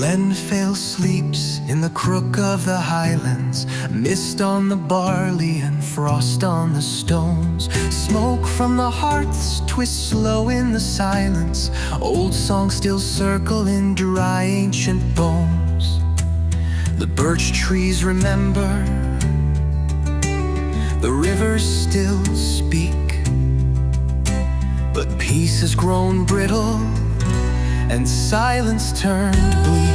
Glenfael sleeps in the crook of the highlands, mist on the barley and frost on the stones. Smoke from the hearths twists slow in the silence, old songs still circle in dry ancient bones. The birch trees remember, the rivers still speak, but peace has grown brittle and silence turned bleak.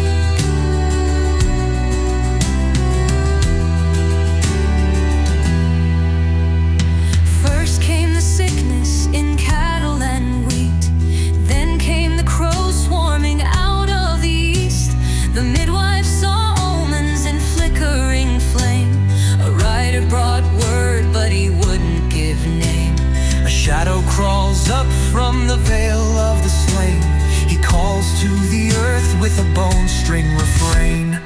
First came the sickness in cattle and wheat, then came the crows swarming out of the east. The midwives saw omens in flickering flame. A rider brought word, but he wouldn't give name. A shadow crawls up from the vale of the slain. He calls to the earth with a bone string refrain.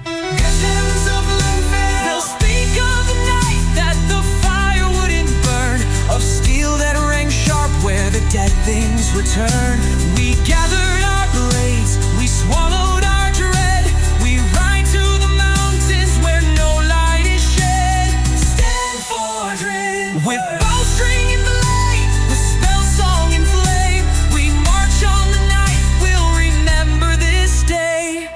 Visions of Glenfael, they'll speak of the night that the fire wouldn't burn, of steel that rang sharp where the dead things return. We gathered our blades, we swallowed our dread, we ride to the mountains where no light is shed. With bowstring and blade, with spell song and flame, we march on the night, we'll remember this day.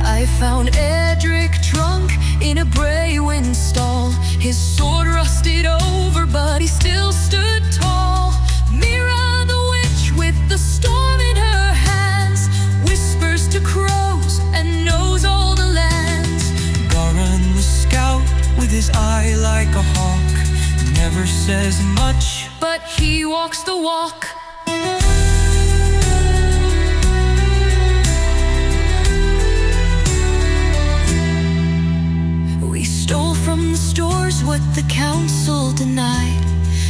I found Edric drunk in a Braywin stall. His sword rusted over, but he still stood tall. Mira the witch with the storm in her hands, whispers to crows and knows all the lands. Garin the scout with his eye like a hawk, never says much, but he walks the walk. We stole from the stores what the council denied,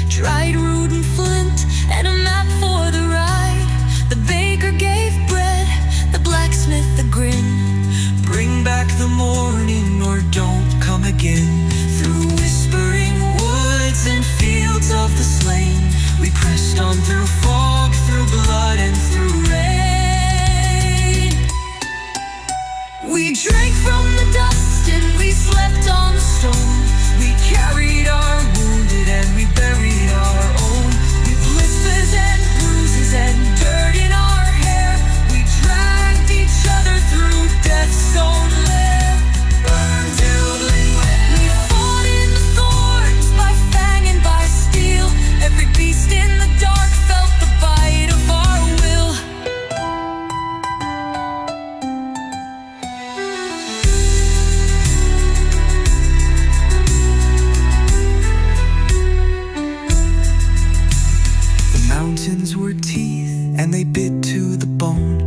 dried root and flint and a map for the ride. The baker gave bread, the blacksmith a grin. Bring back the morning or don't come again. Through whispering woods and fields of the slain, We pressed on through fog, through blood and through rain. we drank from the dust and we slept on the stone. We carried our wounded and we buried our own. With blisters and bruises and dirt in our hair, we dragged each other through death's own lair. Burned till We fought in the thorns, by fang and by steel. Every beast in the dark felt the bite of our will. The mountains were teeth and they bit to the bone.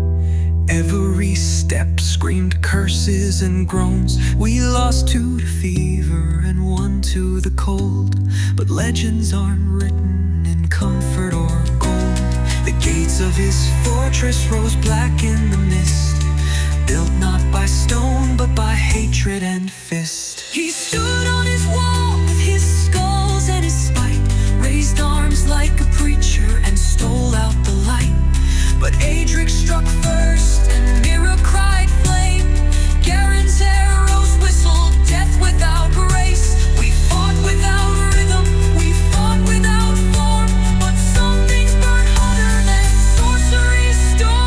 Every step screamed curses and groans. We lost 2 to fever and 1 to the cold, but legends aren't written in comfort or gold. The gates of his fortress rose black in the mist, built not by stone but by hatred and fist. He stood on his wall with his skulls and his spite, raised arms like a preacher and stole out the light. But Adric struck first and Mira cried flame. Garen's arrows whistled death without grace. We fought without rhythm, we fought without form, but some things burn hotter than sorcery's storm.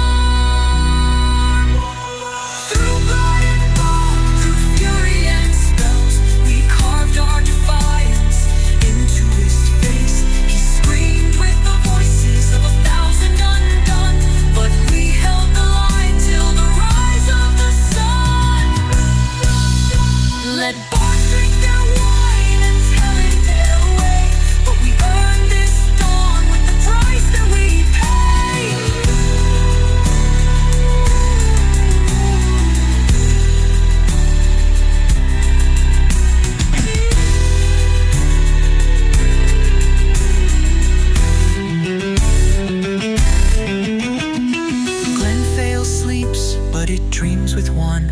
Through blood and bone, through fury and spells, we carved our defiance into his face. He screamed with the voices of 1,000 undone, but we held the line till the rise of the sun. Let bards drink their wine and tell it their way, but we earned this dawn with the price that we pay. Glenfael sleeps, but it dreams with one